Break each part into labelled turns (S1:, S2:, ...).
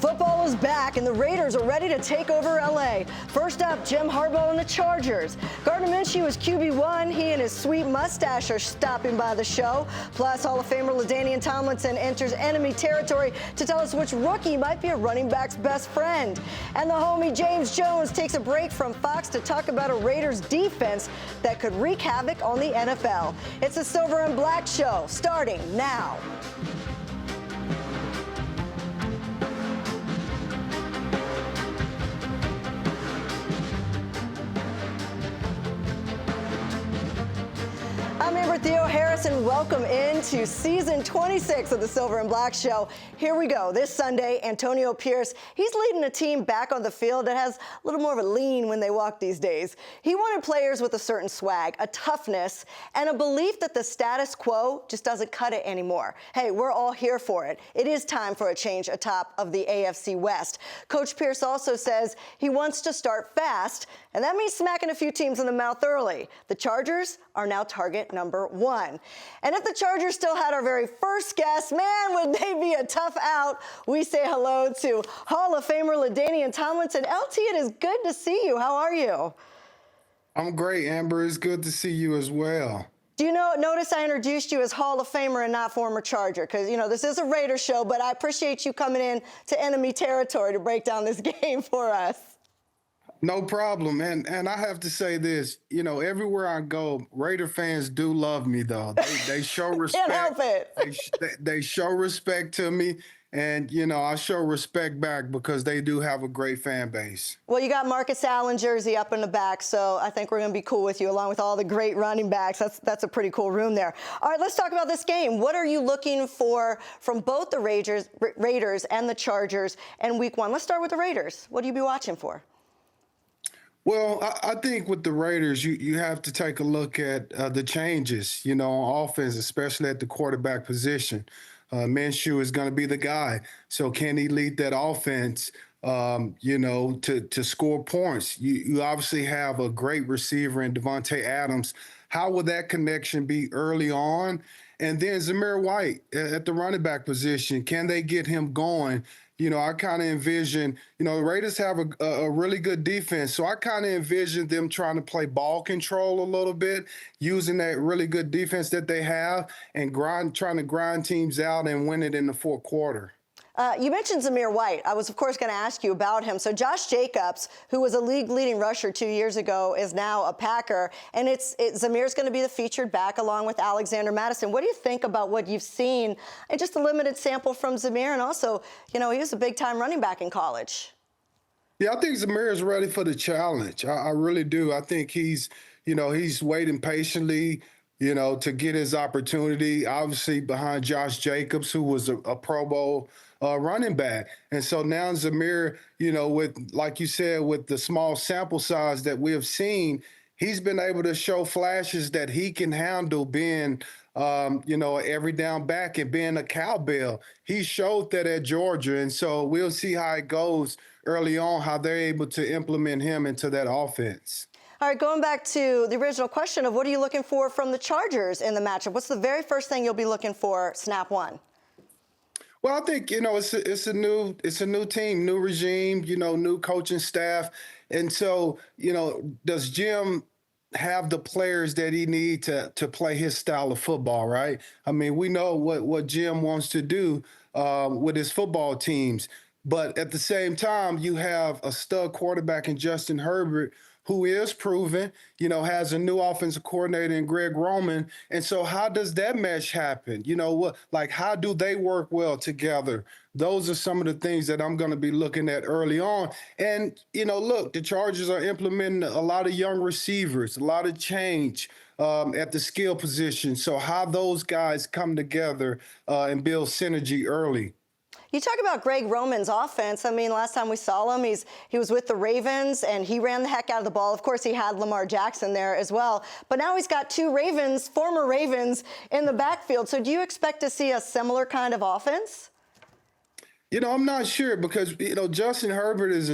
S1: Football is back, and the Raiders are ready to take over L.A. First up, Jim Harbaugh and the Chargers. Gardner Minshew is QB1. He and his sweet mustache are stopping by the show. Plus, Hall of Famer LaDainian Tomlinson enters enemy territory to tell us which rookie might be a running back's best friend. And the homie James Jones takes a break from Fox to talk about a Raiders defense that could wreak havoc on the NFL. It's a Silver and Black show, starting now. I'm Theoharis, and welcome into season 26 of the Silver and Black Show. Here we go. This Sunday, Antonio Pierce, he's leading a team back on the field that has a little more of a lean when they walk these days. He wanted players with a certain swag, a toughness, and a belief that the status quo just doesn't cut it anymore. Hey, we're all here for it. It is time for a change atop of the AFC West. Coach Pierce also says he wants to start fast, and that means smacking a few teams in the mouth early. The Chargers are now target number 1. And if the Chargers still had our very first guest, man, would they be a tough out. We say hello to Hall of Famer LaDainian Tomlinson. LT, it is good to see you. How are you?
S2: I'm great, Amber. It's good to see you as well.
S1: Do you notice I introduced you as Hall of Famer and not former Charger? Because, this is a Raider show, but I appreciate you coming in to enemy territory to break down this game for us.
S2: No problem. And I have to say this, everywhere I go, Raider fans do love me, though. They show respect.
S1: Can't help it.
S2: They show respect to me. And, I show respect back because they do have a great fan base.
S1: Well, you got Marcus Allen jersey up in the back, so I think we're going to be cool with you, along with all the great running backs. That's a pretty cool room there. All right, let's talk about this game. What are you looking for from both the Raiders and the Chargers in Week 1? Let's start with the Raiders. What do you be watching for?
S2: Well, I think with the Raiders, you have to take a look at the changes, on offense, especially at the quarterback position. Minshew is going to be the guy. So can he lead that offense, to score points? You obviously have a great receiver in Devontae Adams. How will that connection be early on? And then Zamir White at the running back position, can they get him going? I kind of envision, the Raiders have a really good defense. So I kind of envision them trying to play ball control a little bit, using that really good defense that they have and trying to grind teams out and win it in the fourth quarter.
S1: You mentioned Zamir White. I was, of course, going to ask you about him. So Josh Jacobs, who was a league-leading rusher 2 years ago, is now a Packer. And Zamir's going to be the featured back along with Alexander Madison. What do you think about what you've seen in just a limited sample from Zamir? And also, he was a big-time running back in college.
S2: Yeah, I think Zamir is ready for the challenge. I really do. I think he's waiting patiently, to get his opportunity, obviously behind Josh Jacobs, who was a Pro Bowl running back. And so now Zamir, like you said, with the small sample size that we have seen, he's been able to show flashes that he can handle being, every down back and being a cowbell. He showed that at Georgia. And so we'll see how it goes early on, how they're able to implement him into that offense.
S1: All right, going back to the original question of what are you looking for from the Chargers in the matchup? What's the very first thing you'll be looking for snap one?
S2: Well, I think, it's a new team, new regime, new coaching staff. And so, does Jim have the players that he needs to play his style of football, right? I mean, we know what Jim wants to do with his football teams. But at the same time, you have a stud quarterback in Justin Herbert, who is proven, has a new offensive coordinator in Greg Roman. And so how does that mesh happen? How do they work well together? Those are some of the things that I'm going to be looking at early on. And, look, the Chargers are implementing a lot of young receivers, a lot of change at the skill position. So how those guys come together and build synergy early.
S1: You talk about Greg Roman's offense. I mean, last time we saw him, he was with the Ravens, and he ran the heck out of the ball. Of course, he had Lamar Jackson there as well. But now he's got two former Ravens, in the backfield. So do you expect to see a similar kind of offense?
S2: I'm not sure because, Justin Herbert is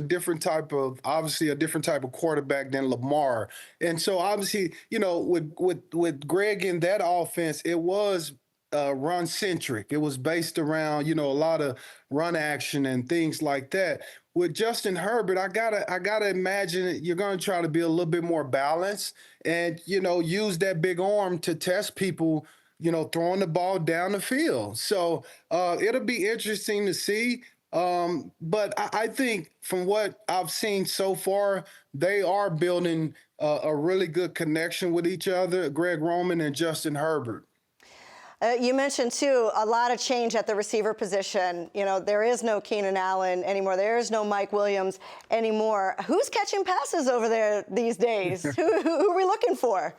S2: obviously a different type of quarterback than Lamar. And so obviously, with Greg in that offense, it was run centric. It was based around, a lot of run action and things like that. With Justin Herbert, I gotta imagine that you're gonna try to be a little bit more balanced and, use that big arm to test people, throwing the ball down the field. So it'll be interesting to see. But I think from what I've seen so far, they are building a really good connection with each other, Greg Roman and Justin Herbert.
S1: You mentioned, too, a lot of change at the receiver position. There is no Keenan Allen anymore. There is no Mike Williams anymore. Who's catching passes over there these days? who are we looking for?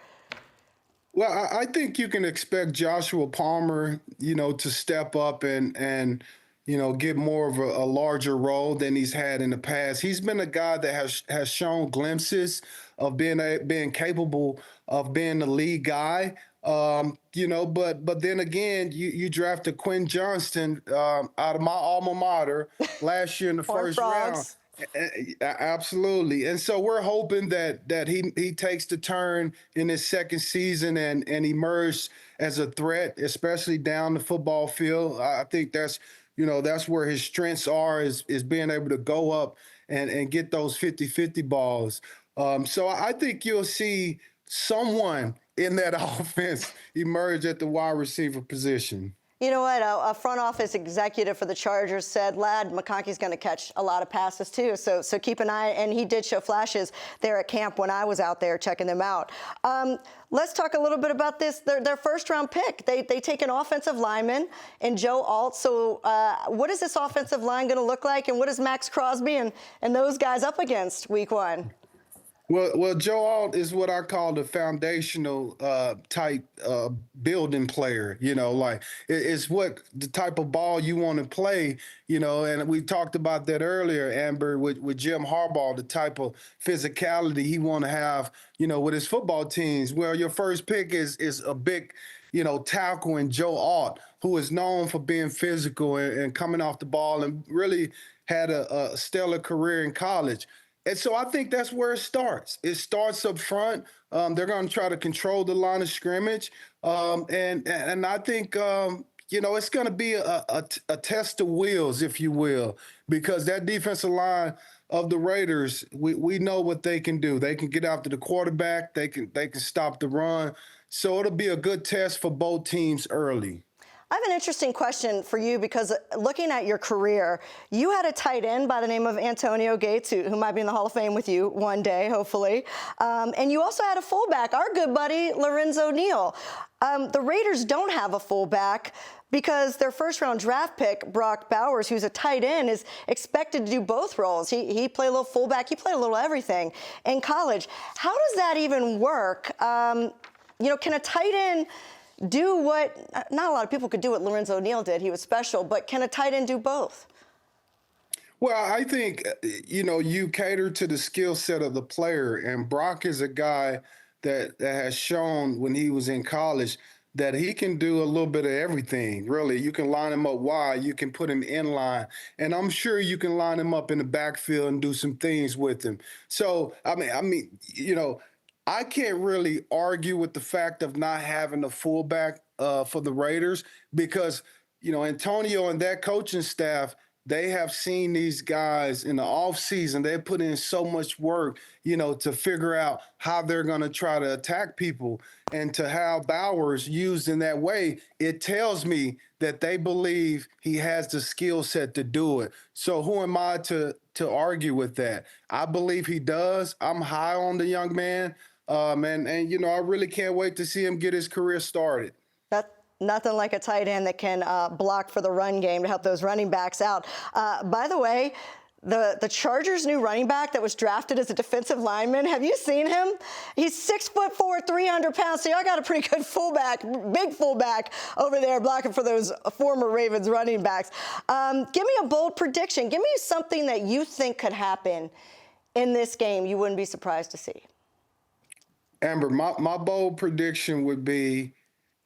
S2: Well, I think you can expect Joshua Palmer, to step up and get more of a larger role than he's had in the past. He's been a guy that has shown glimpses of being capable of being the lead guy. But then again, you drafted Quinn Johnston out of my alma mater last year in the first round. Absolutely. And so we're hoping that he takes the turn in his second season and emerge as a threat, especially down the football field. I think that's where his strengths are is being able to go up and get those 50-50 balls. So I think you'll see someone in that offense emerge at the wide receiver position.
S1: You know what? A front office executive for the Chargers said, Lad McConkey's going to catch a lot of passes, too. So keep an eye. And he did show flashes there at camp when I was out there checking them out. Let's talk a little bit about this. Their first-round pick. They take an offensive lineman in Joe Alt. So what is this offensive line going to look like? And what is Max Crosby and those guys up against week one?
S2: Well, Joe Alt is what I call the foundational type building player. It's what the type of ball you want to play. And we talked about that earlier, Amber, with Jim Harbaugh, the type of physicality he want to have, with his football teams. Well, your first pick is a big, tackle in Joe Alt, who is known for being physical and coming off the ball and really had a stellar career in college. And so I think that's where it starts. It starts up front. They're going to try to control the line of scrimmage. And I think, it's going to be a test of wheels, if you will, because that defensive line of the Raiders, we know what they can do. They can get after the quarterback. They can stop the run. So it'll be a good test for both teams early.
S1: I have an interesting question for you because looking at your career, you had a tight end by the name of Antonio Gates, who might be in the Hall of Fame with you one day, hopefully. And you also had a fullback, our good buddy, Lorenzo Neal. The Raiders don't have a fullback because their first-round draft pick, Brock Bowers, who's a tight end, is expected to do both roles. He played a little fullback. He played a little everything in college. How does that even work? Can a tight end do what not a lot of people could do what Lorenzo Neal did? He was special, but can a tight end do both?
S2: Well, I think, you cater to the skill set of the player. And Brock is a guy that has shown when he was in college that he can do a little bit of everything, really. You can line him up wide. You can put him in line. And I'm sure you can line him up in the backfield and do some things with him. So, I can't really argue with the fact of not having a fullback for the Raiders because, Antonio and that coaching staff, they have seen these guys in the offseason. They put in so much work, to figure out how they're going to try to attack people. And to have Bowers used in that way, it tells me that they believe he has the skill set to do it. So who am I to argue with that? I believe he does. I'm high on the young man. I really can't wait to see him get his career started.
S1: Nothing like a tight end that can block for the run game to help those running backs out. By the way, the Chargers' new running back that was drafted as a defensive lineman, have you seen him? He's 6'4", 300 pounds, so y'all got a pretty good fullback, big fullback over there blocking for those former Ravens running backs. Give me a bold prediction. Give me something that you think could happen in this game you wouldn't be surprised to see.
S2: Amber, my bold prediction would be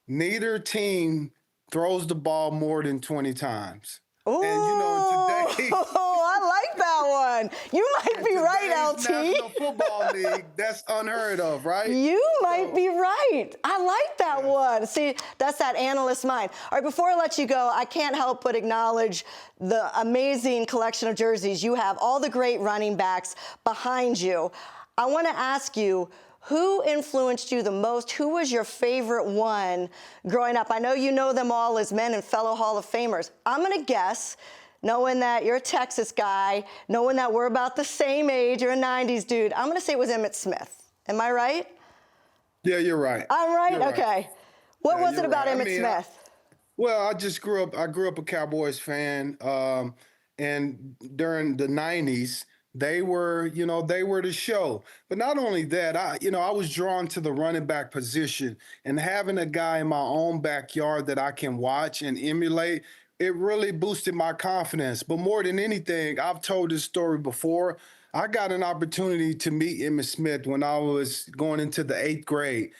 S2: neither team throws the ball more than 20 times.
S1: Ooh,
S2: and today,
S1: I like that one. You might be right, LT.
S2: National Football League, that's unheard of, right?
S1: You might be right. I like that one. See, that's that analyst mind. All right, before I let you go, I can't help but acknowledge the amazing collection of jerseys you have, all the great running backs behind you. I want to ask you, who influenced you the most? Who was your favorite one growing up? I know you know them all as men and fellow Hall of Famers. I'm going to guess, knowing that you're a Texas guy, knowing that we're about the same age, you're a 90s dude, I'm going to say it was Emmitt Smith. Am I right?
S2: Yeah, you're right.
S1: I'm right?
S2: You're
S1: okay.
S2: Right.
S1: What was it about
S2: right.
S1: Emmitt Smith?
S2: Well, I grew up a Cowboys fan, and during the 90s, they were the show. But not only that, I was drawn to the running back position, and having a guy in my own backyard that I can watch and emulate, it really boosted my confidence. But more than anything, I've told this story before. I got an opportunity to meet Emmitt Smith when I was going into the 8th grade.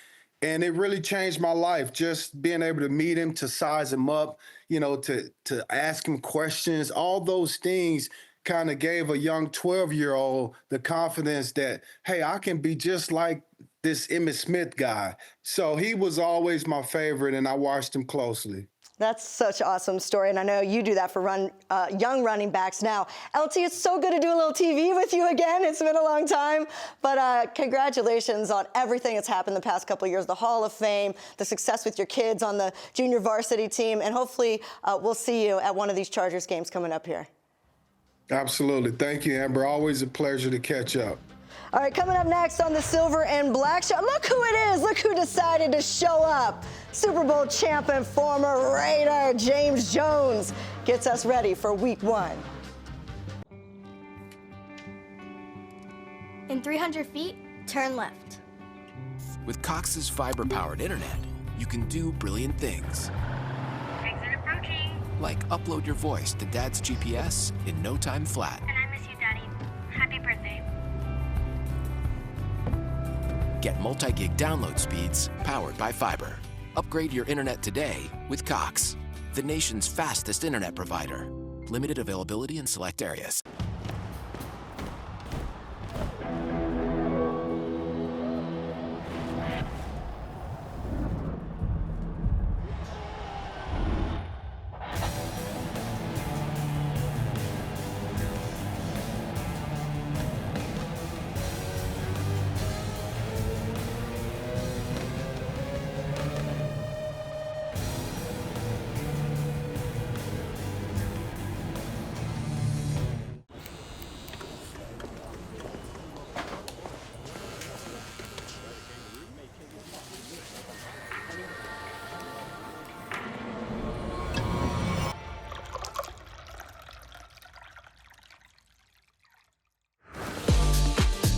S2: And it really changed my life, just being able to meet him, to size him up, to ask him questions. All those things kind of gave a young 12-year-old the confidence that, hey, I can be just like this Emmitt Smith guy. So he was always my favorite, and I watched him closely.
S1: That's such an awesome story, and I know you do that for young running backs now. LT, it's so good to do a little TV with you again. It's been a long time, but congratulations on everything that's happened the past couple of years, the Hall of Fame, the success with your kids on the junior varsity team, and hopefully we'll see you at one of these Chargers games coming up here.
S2: Absolutely. Thank you, Amber. Always a pleasure to catch up.
S1: All right, coming up next on the Silver and Black Show, look who it is. Look who decided to show up. Super Bowl champ and former Raider James Jones gets us ready for Week 1.
S3: In 300 feet, turn left.
S4: With Cox's fiber-powered internet, you can do brilliant things.
S5: Exit approaching.
S4: Like upload your voice to Dad's GPS in no time flat.
S5: And I miss you, Daddy. Happy birthday.
S4: Get multi-gig download speeds powered by fiber. Upgrade your internet today with Cox, the nation's fastest internet provider. Limited availability in select areas.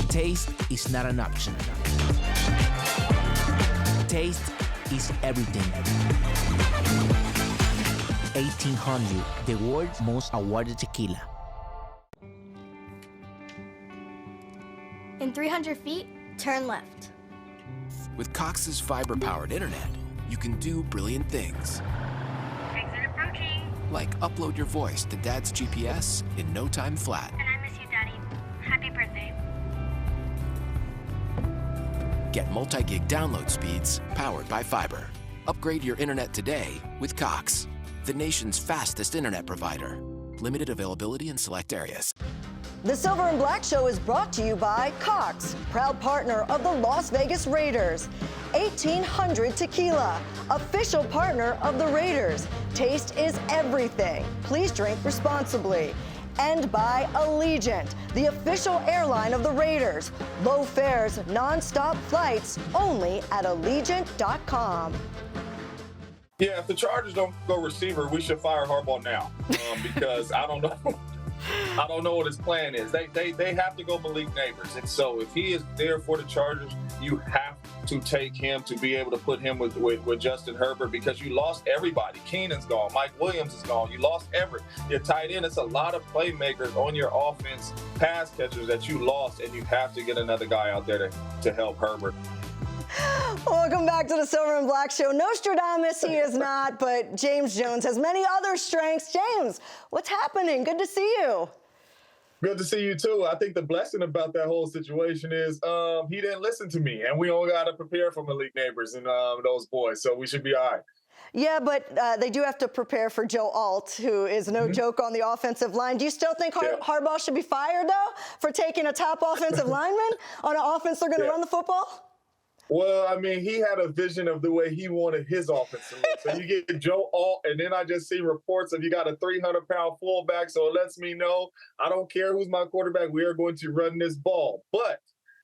S6: Taste is not an option. Taste is everything. 1800, the world's most awarded tequila.
S3: In 300 feet, turn left.
S4: With Cox's fiber-powered internet, you can do brilliant things.
S5: Exit approaching.
S4: Like upload your voice to Dad's GPS in no time flat.
S5: And I miss you, Daddy. Happy birthday.
S4: Get multi-gig download speeds powered by fiber. Upgrade your internet today with Cox, the nation's fastest internet provider. Limited availability in select areas.
S1: The Silver and Black Show is brought to you by Cox, proud partner of the Las Vegas Raiders. 1800 Tequila, official partner of the Raiders. Taste is everything. Please drink responsibly. And by Allegiant, the official airline of the Raiders. Low fares, non-stop flights, only at Allegiant.com.
S7: Yeah, if the Chargers don't go receiver, we should fire Harbaugh now because I don't know. I don't know what his plan is. They have to go Malik Neighbors. And so if he is there for the Chargers, you have to take him to be able to put him with Justin Herbert because you lost everybody. Keenan's gone. Mike Williams is gone. You lost Everett. Your tight end. It's a lot of playmakers on your offense, pass catchers that you lost, and you have to get another guy out there to help Herbert.
S1: Welcome back to the Silver and Black Show. Nostradamus, he is not, but James Jones has many other strengths. James, what's happening? Good to see you.
S7: Good to see you too. I think the blessing about that whole situation is he didn't listen to me, and we all got to prepare for Malik Neighbors and those boys, so we should be all right.
S1: Yeah, but they do have to prepare for Joe Alt, who is no joke on the offensive line. Do you still think Harbaugh should be fired, though, for taking a top offensive lineman on an offense they're going to run the football?
S7: Well, I mean, he had a vision of the way he wanted his offense to look. So you get Joe Alt, and then I just see reports of you got a 300-pound fullback, so it lets me know I don't care who's my quarterback. We are going to run this ball. But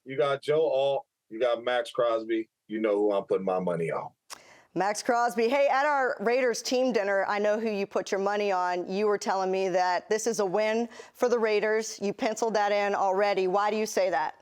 S7: you got Joe Alt, you got Max Crosby. You know who I'm putting my money on.
S1: Max Crosby. Hey, at our Raiders team dinner, I know who you put your money on. You were telling me that this is a win for the Raiders. You penciled that in already. Why do you say that?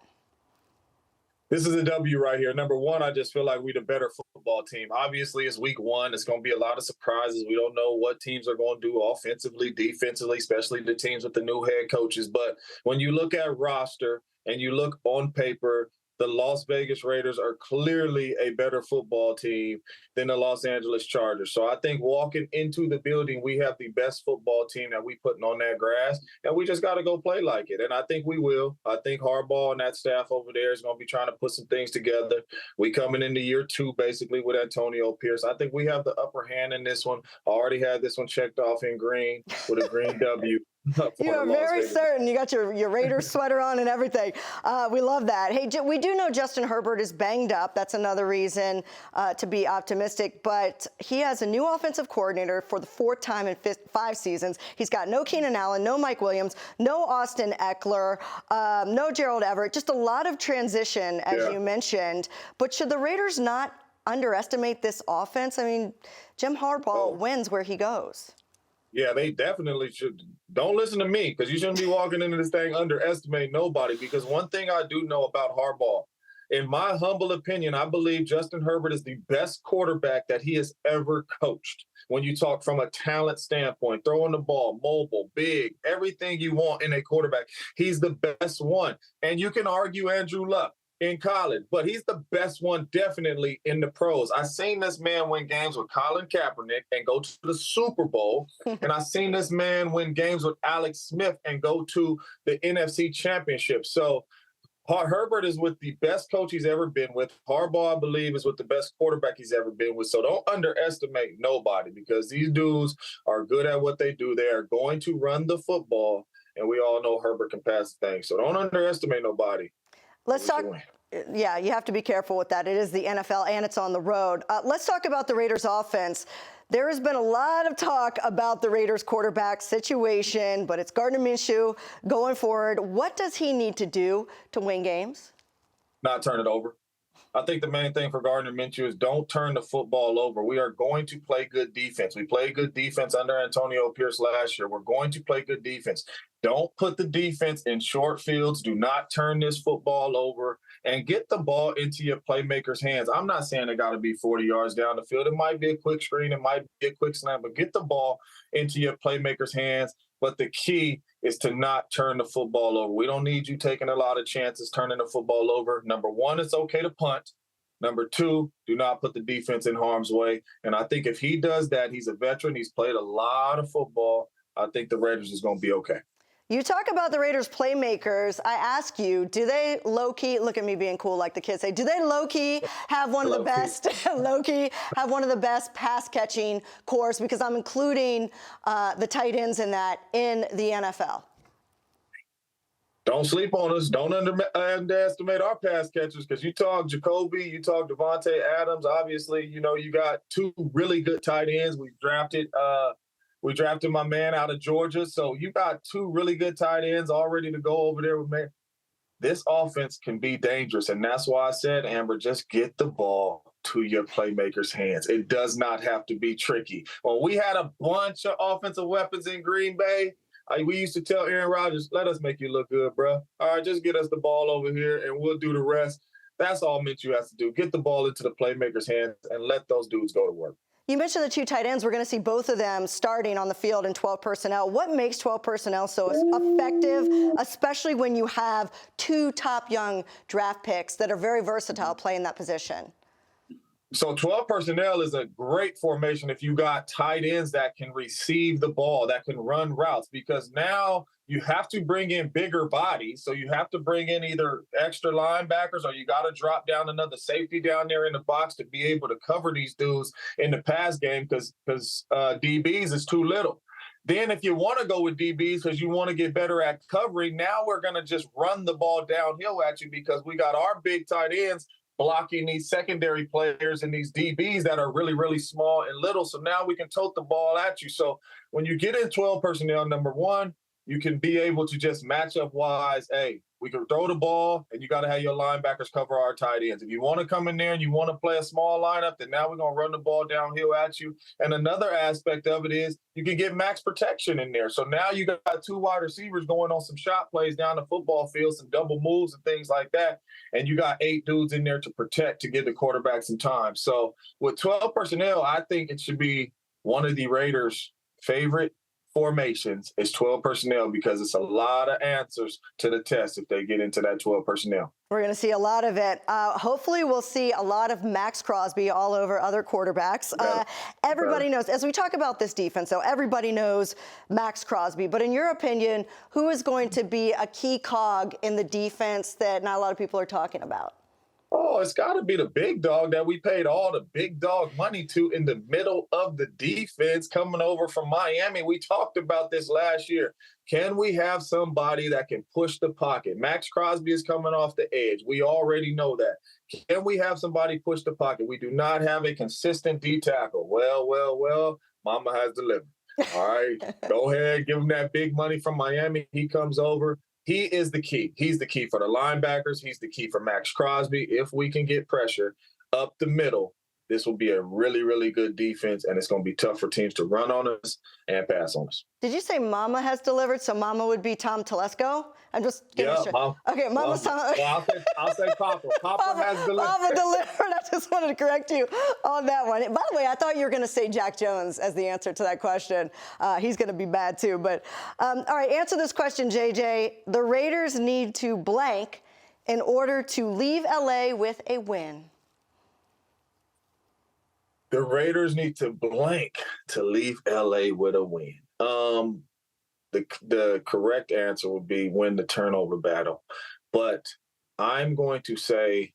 S7: This is a W right here. Number one, I just feel like we're the better football team. Obviously, it's week one. It's going to be a lot of surprises. We don't know what teams are going to do offensively, defensively, especially the teams with the new head coaches. But when you look at roster and you look on paper, the Las Vegas Raiders are clearly a better football team than the Los Angeles Chargers. So I think walking into the building, we have the best football team that we putting on that grass, and we just got to go play like it. And I think we will. I think Harbaugh and that staff over there is going to be trying to put some things together. We coming into year two, basically, with Antonio Pierce. I think we have the upper hand in this one. I already had this one checked off in green with a green W.
S1: You are very certain. You got your Raiders sweater on and everything. We love that. Hey, we do know Justin Herbert is banged up. That's another reason to be optimistic. But he has a new offensive coordinator for the fourth time in 5 seasons. He's got no Keenan Allen, no Mike Williams, no Austin Eckler, no Gerald Everett. Just a lot of transition, as you mentioned. But should the Raiders not underestimate this offense? I mean, Jim Harbaugh wins where he goes.
S7: Yeah, they definitely should. Don't listen to me, because you shouldn't be walking into this thing underestimating nobody. Because one thing I do know about Harbaugh, in my humble opinion, I believe Justin Herbert is the best quarterback that he has ever coached. When you talk from a talent standpoint, throwing the ball, mobile, big, everything you want in a quarterback, he's the best one. And you can argue Andrew Luck in college, but he's the best one definitely in the pros. I seen this man win games with Colin Kaepernick and go to the Super Bowl, and I seen this man win games with Alex Smith and go to the NFC Championship. So Herbert is with the best coach he's ever been with. Harbaugh, I believe, is with the best quarterback he's ever been with. So don't underestimate nobody, because these dudes are good at what they do. They are going to run the football, and we all know Herbert can pass the thing. So don't underestimate nobody.
S1: Let's talk. Yeah, you have to be careful with that. It is the NFL and it's on the road. Let's talk about the Raiders offense. There has been a lot of talk about the Raiders quarterback situation, but it's Gardner Minshew going forward. What does he need to do to win games?
S7: Not turn it over. I think the main thing for Gardner Minshew is don't turn the football over. We are going to play good defense. We played good defense under Antonio Pierce last year. We're going to play good defense. Don't put the defense in short fields. Do not turn this football over, and get the ball into your playmakers' hands. I'm not saying it got to be 40 yards down the field. It might be a quick screen. It might be a quick slam, but get the ball into your playmakers' hands. But the key is to not turn the football over. We don't need you taking a lot of chances turning the football over. Number one, it's okay to punt. Number two, do not put the defense in harm's way. And I think if he does that, he's a veteran. He's played a lot of football. I think the Raiders is going to be okay.
S1: You talk about the Raiders playmakers. I ask you, do they low-key, look at me being cool like the kids say, do they low-key have one of the best, low-key have one of the best pass-catching cores? Because I'm including the tight ends in that in the NFL.
S7: Don't sleep on us. Don't underestimate our pass catchers, because you talk Jacoby, you talk Devontae Adams. Obviously, you know, you got 2 really good tight ends. We drafted my man out of Georgia. So you got 2 really good tight ends all ready to go over there with me. This offense can be dangerous. And that's why I said, Amber, just get the ball to your playmakers' hands. It does not have to be tricky. When we had a bunch of offensive weapons in Green Bay, we used to tell Aaron Rodgers, let us make you look good, bro. All right, just get us the ball over here and we'll do the rest. That's all Minshew has to do. Get the ball into the playmakers' hands and let those dudes go to work.
S1: You mentioned the 2 tight ends. We're going to see both of them starting on the field in 12 personnel. What makes 12 personnel so effective, especially when you have 2 top young draft picks that are very versatile playing that position?
S7: So 12 personnel is a great formation if you got tight ends that can receive the ball, that can run routes, because now you have to bring in bigger bodies. So you have to bring in either extra linebackers or you got to drop down another safety down there in the box to be able to cover these dudes in the pass game because DBs is too little. Then if you want to go with DBs because you want to get better at covering, now we're going to just run the ball downhill at you because we got our big tight ends blocking these secondary players and these DBs that are really, really small and little. So now we can tote the ball at you. So when you get in 12 personnel, number one, you can be able to just match up wise. Hey, we can throw the ball, and you got to have your linebackers cover our tight ends. If you want to come in there and you want to play a small lineup, then now we're going to run the ball downhill at you. And another aspect of it is you can get max protection in there. So now you got 2 wide receivers going on some shot plays down the football field, some double moves and things like that. And you got 8 dudes in there to protect, to give the quarterback some time. So with 12 personnel, I think it should be one of the Raiders' favorite formations is 12 personnel because it's a lot of answers to the test if they get into that 12 personnel.
S1: We're going to see a lot of it. Hopefully we'll see a lot of Max Crosby all over other quarterbacks. Everybody knows, as we talk about this defense, though, everybody knows Max Crosby. But in your opinion, who is going to be a key cog in the defense that not a lot of people are talking about?
S7: Oh, it's got to be the big dog that we paid all the big dog money to in the middle of the defense coming over from Miami. We talked about this last year. Can we have somebody that can push the pocket? Max Crosby is coming off the edge. We already know that. Can we have somebody push the pocket? We do not have a consistent D tackle. Well, Mama has delivered. All right, go ahead, give him that big money from Miami. He comes over. He is the key. He's the key for the linebackers. He's the key for Max Crosby. If we can get pressure up the middle, this will be a really, really good defense, and it's going to be tough for teams to run on us and pass on us.
S1: Did you say Mama has delivered? So Mama would be Tom Telesco? I'm just getting sure.
S7: Mom.
S1: Okay, Mama's Tom.
S7: Well, I'll say Papa. Papa has delivered.
S1: Papa delivered. I just wanted to correct you on that one. By the way, I thought you were going to say Jack Jones as the answer to that question. He's going to be bad too. But all right, answer this question, JJ. The Raiders need to blank in order to leave LA with a win.
S7: The Raiders need to blank to leave LA with a win. The correct answer would be win the turnover battle. But I'm going to say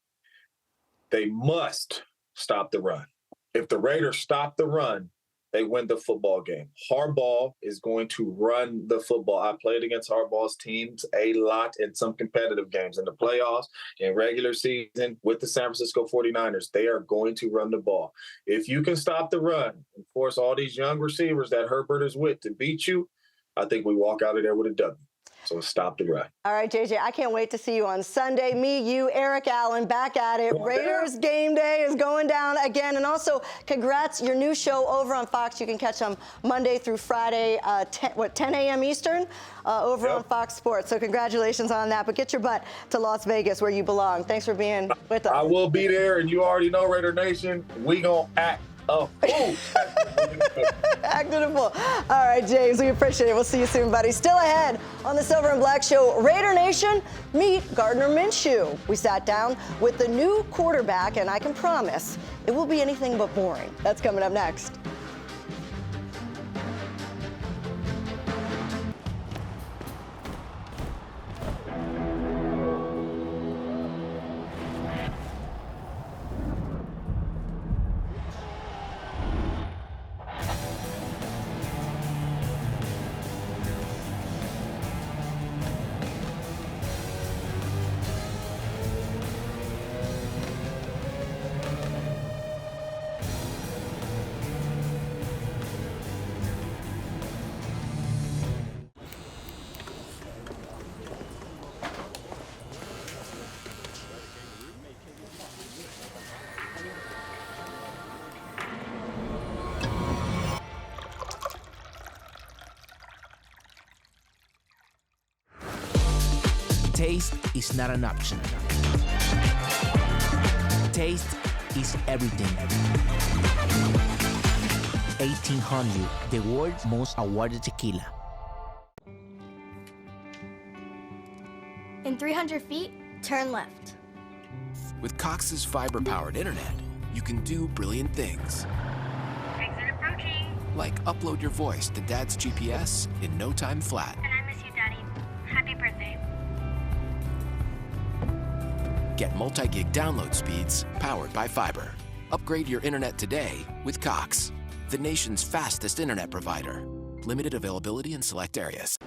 S7: they must stop the run. If the Raiders stop the run, they win the football game. Harbaugh is going to run the football. I played against Harbaugh's teams a lot in some competitive games in the playoffs, in regular season with the San Francisco 49ers. They are going to run the ball. If you can stop the run and force all these young receivers that Herbert is with to beat you, I think we walk out of there with a W. So stop the run.
S1: All right, JJ, I can't wait to see you on Sunday. Me, you, Eric Allen, back at it. Raiders game day is going down again. And also, congrats, your new show over on Fox. You can catch them Monday through Friday, 10 a.m. Eastern, over on Fox Sports. So congratulations on that. But get your butt to Las Vegas where you belong. Thanks for being with us.
S7: I will be there, and you already know, Raider Nation, we going to act a fool.
S1: Acting a fool. All right, James, we appreciate it. We'll see you soon, buddy. Still ahead on the Silver and Black Show, Raider Nation, meet Gardner Minshew. We sat down with the new quarterback, and I can promise it will be anything but boring. That's coming up next.
S6: Taste is not an option. Taste is everything. 1800, the world's most awarded tequila.
S3: In 300 feet, turn left.
S4: With Cox's fiber-powered internet, you can do brilliant things.
S5: Exit approaching.
S4: Like upload your voice to Dad's GPS in no time flat.
S5: And I miss you, Daddy. Happy birthday.
S4: Get multi-gig download speeds powered by fiber. Upgrade your internet today with Cox, the nation's fastest internet provider. Limited availability in select areas.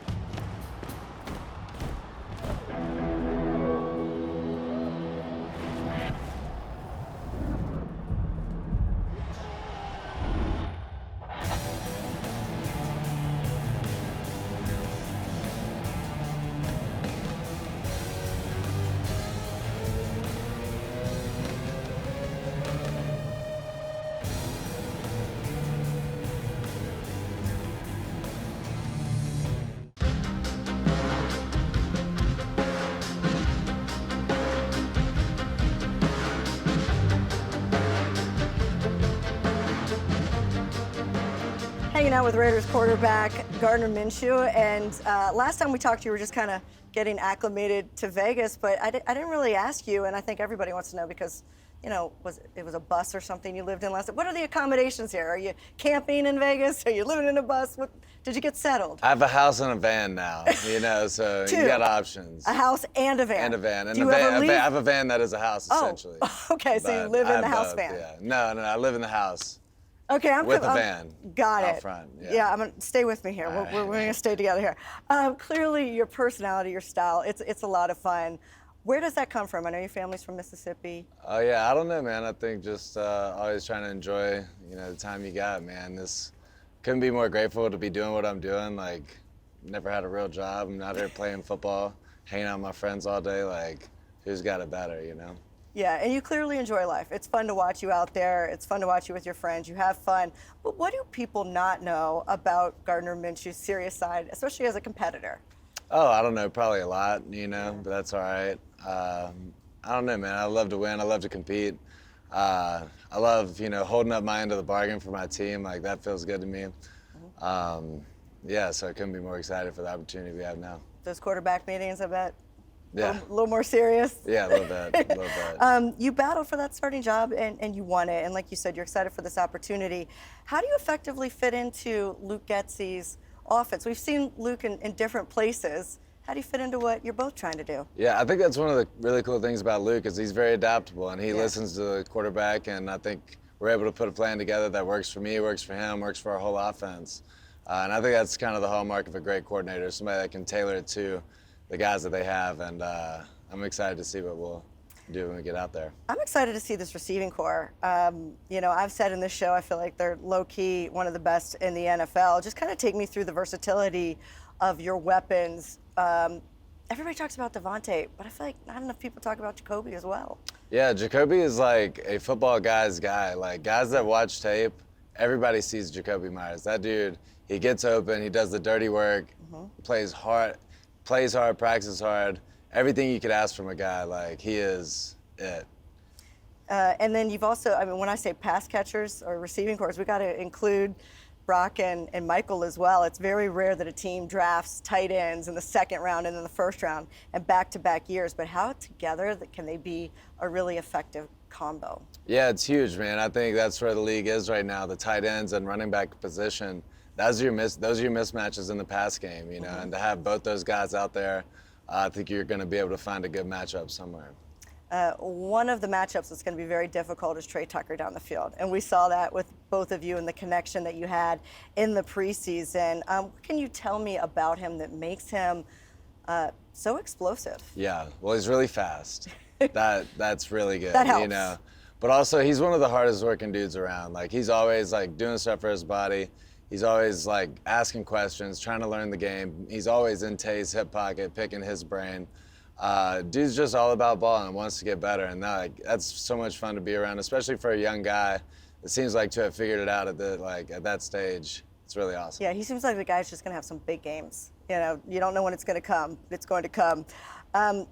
S1: Hanging out with Raiders quarterback Gardner Minshew, and last time we talked, you were just kind of getting acclimated to Vegas, but I didn't really ask you, and I think everybody wants to know because, you know, it was a bus or something you lived in last time. What are the accommodations here? Are you camping in Vegas? Are you living in a bus? Did you get settled?
S8: I have a house and a van now, you know, so you got options.
S1: A house and a van.
S8: And a van. And
S1: Do
S8: a
S1: you
S8: van,
S1: ever leave?
S8: I have a van that is a house, essentially.
S1: Oh, okay, so you live in the house van.
S8: Yeah. No, I live in the house.
S1: Okay,
S8: with a van.
S1: Got it.
S8: Out front.
S1: Yeah, I'm gonna stay with me here. We're gonna stay together here. Clearly, your personality, your style, it's a lot of fun. Where does that come from? I know your family's from Mississippi.
S8: Oh yeah, I don't know, man. I think just always trying to enjoy, you know, the time you got, man. This couldn't be more grateful to be doing what I'm doing. Like, never had a real job. I'm out here playing football, hanging out with my friends all day. Like, who's got it better, you know?
S1: Yeah, and you clearly enjoy life. It's fun to watch you out there. It's fun to watch you with your friends. You have fun. But what do people not know about Gardner Minshew's serious side, especially as a competitor?
S8: Oh, I don't know, probably a lot, you know, but that's all right. I don't know, man. I love to win. I love to compete. I love, you know, holding up my end of the bargain for my team. Like, that feels good to me. Yeah, so I couldn't be more excited for the opportunity we have now.
S1: Those quarterback meetings, I bet.
S8: Yeah.
S1: A little more serious?
S8: Yeah, a little bit.
S1: You battled for that starting job and you won it. And like you said, you're excited for this opportunity. How do you effectively fit into Luke Getsy's offense? We've seen Luke in different places. How do you fit into what you're both trying to do?
S8: Yeah, I think that's one of the really cool things about Luke is he's very adaptable and he listens to the quarterback, and I think we're able to put a plan together that works for me, works for him, works for our whole offense. And I think that's kind of the hallmark of a great coordinator, somebody that can tailor it to the guys that they have, and I'm excited to see what we'll do when we get out there.
S1: I'm excited to see this receiving core. You know, I've said in this show, I feel like they're low-key one of the best in the NFL. Just kind of take me through the versatility of your weapons. Everybody talks about Devontae, but I feel like not enough people talk about Jacoby as well.
S8: Yeah, Jacoby is like a football guy's guy. Like, guys that watch tape, everybody sees Jacoby Myers. That dude, he gets open, he does the dirty work, plays hard, practices hard, everything you could ask from a guy. Like, he is it.
S1: And then you've also, I mean, when I say pass catchers or receiving cores, we got to include Brock and Michael as well. It's very rare that a team drafts tight ends in the second round and in the first round and back-to-back years, but how together can they be a really effective combo?
S8: Yeah, it's huge, man. I think that's where the league is right now, the tight ends and running back position. Those are your mismatches in the pass game, you know, and to have both those guys out there, I think you're going to be able to find a good matchup somewhere.
S1: One of the matchups that's going to be very difficult is Trey Tucker down the field, and we saw that with both of you and the connection that you had in the preseason. What can you tell me about him that makes him so explosive?
S8: Yeah, well, he's really fast. That's really good.
S1: That helps.
S8: You know, but also he's one of the hardest working dudes around. Like, he's always like doing stuff for his body. He's always like asking questions, trying to learn the game. He's always in Tay's hip pocket, picking his brain. Dude's just all about ball and wants to get better, and that's so much fun to be around, especially for a young guy. It seems like to have figured it out at that stage. It's really awesome.
S1: Yeah, he seems like the guy's just going to have some big games. You know, you don't know when it's going to come, but it's going to come.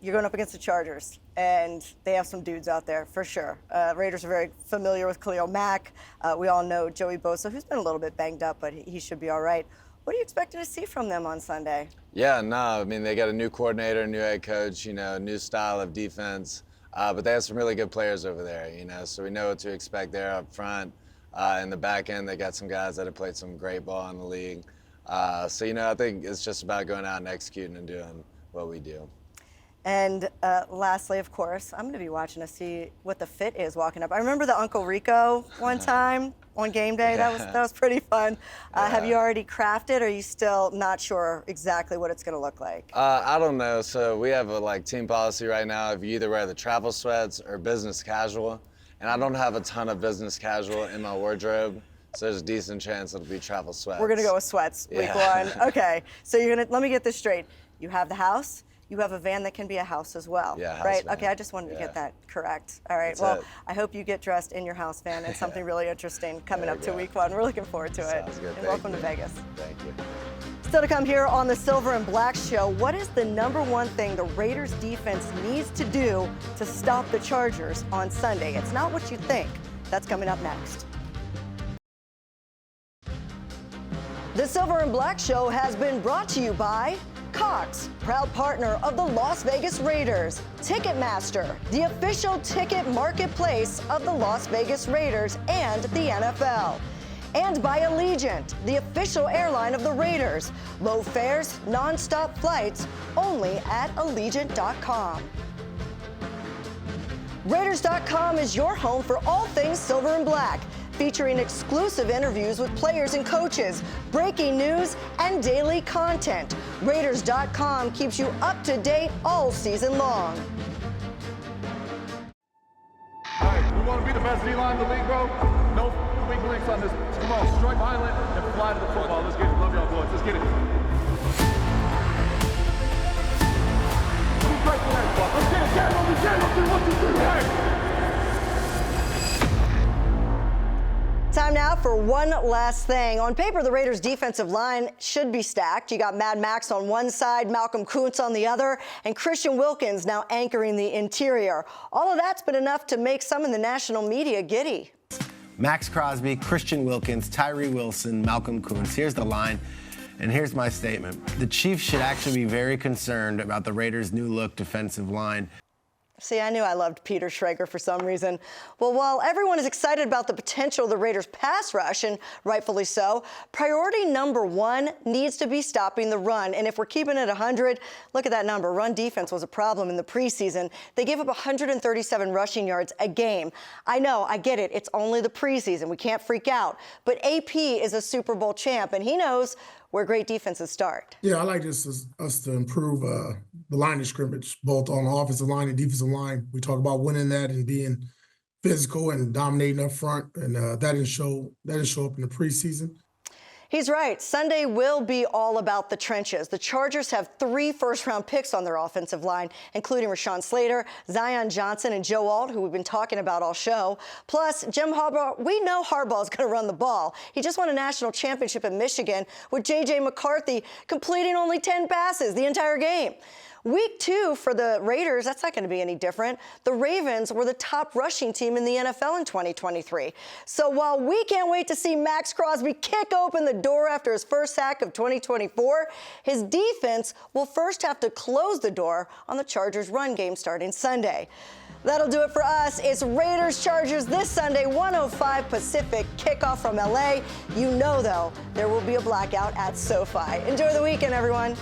S1: You're going up against the Chargers, and they have some dudes out there for sure. Raiders are very familiar with Khalil Mack. We all know Joey Bosa, who's been a little bit banged up, but he should be all right. What are you expecting to see from them on Sunday?
S8: Yeah, no, I mean, they got a new coordinator, new head coach, you know, new style of defense. But they have some really good players over there, you know, so we know what to expect there up front. In the back end, they got some guys that have played some great ball in the league. So, you know, I think it's just about going out and executing and doing what we do.
S1: And lastly, of course, I'm going to be watching to see what the fit is walking up. I remember the Uncle Rico one time on game day.
S8: Yeah.
S1: That was pretty fun.
S8: Yeah.
S1: Have you already crafted, or are you still not sure exactly what it's going to look like?
S8: I don't know. So we have a team policy right now. If you either wear the travel sweats or business casual, and I don't have a ton of business casual in my wardrobe, so there's a decent chance it'll be travel sweats.
S1: We're going to go with sweats week one. Okay. So let me get this straight. You have the house. You have a van that can be a house as well,
S8: yeah,
S1: right?
S8: van.
S1: Okay, I just wanted to get that correct. All right,
S8: That's it.
S1: I hope you get dressed in your house van and something really interesting coming up to week one. We're looking forward to it.
S8: Sounds good.
S1: And welcome to Vegas.
S8: Thank you.
S1: Still to come here on the Silver and Black Show, what is the #1 thing the Raiders defense needs to do to stop the Chargers on Sunday? It's not what you think. That's coming up next. The Silver and Black Show has been brought to you by Cox, proud partner of the Las Vegas Raiders. Ticketmaster, the official ticket marketplace of the Las Vegas Raiders and the NFL. And by Allegiant, the official airline of the Raiders. Low fares, non-stop flights, only at Allegiant.com. Raiders.com is your home for all things Silver and Black, featuring exclusive interviews with players and coaches, breaking news, and daily content. Raiders.com keeps you up to date all season long.
S9: All right, we want to be the best D-line in the league, bro. No weak links on this. Come on, strike violent and fly to the football. Let's get it. Love y'all, boys. Let's get it. Let's get it. Get 1, 2, 3. Hey.
S1: Time now for one last thing. On paper, the Raiders' defensive line should be stacked. You got Mad Max on one side, Malcolm Kuntz on the other, and Christian Wilkins now anchoring the interior. All of that's been enough to make some in the national media giddy.
S10: Max Crosby, Christian Wilkins, Tyree Wilson, Malcolm Kuntz. Here's the line, and here's my statement. The Chiefs should actually be very concerned about the Raiders' new look defensive line.
S1: See, I knew I loved Peter Schrager for some reason. Well, while everyone is excited about the potential of the Raiders' pass rush, and rightfully so, priority #1 needs to be stopping the run. And if we're keeping it 100, look at that number. Run defense was a problem in the preseason. They gave up 137 rushing yards a game. I know, I get it. It's only the preseason. We can't freak out. But AP is a Super Bowl champ, and he knows where great defenses start.
S11: Yeah, I like us to improve the line of scrimmage, both on the offensive line and defensive line. We talk about winning that and being physical and dominating up front, and that didn't show up in the preseason.
S1: He's right. Sunday will be all about the trenches. The Chargers have 3 first-round picks on their offensive line, including Rashawn Slater, Zion Johnson, and Joe Alt, who we've been talking about all show. Plus, Jim Harbaugh, we know Harbaugh's going to run the ball. He just won a national championship in Michigan with J.J. McCarthy completing only 10 passes the entire game. Week 2 for the Raiders, that's not going to be any different. The Ravens were the top rushing team in the NFL in 2023. So while we can't wait to see Max Crosby kick open the door after his first sack of 2024, his defense will first have to close the door on the Chargers' run game starting Sunday. That'll do it for us. It's Raiders-Chargers this Sunday, 1:05 Pacific, kickoff from LA. You know, though, there will be a blackout at SoFi. Enjoy the weekend, everyone.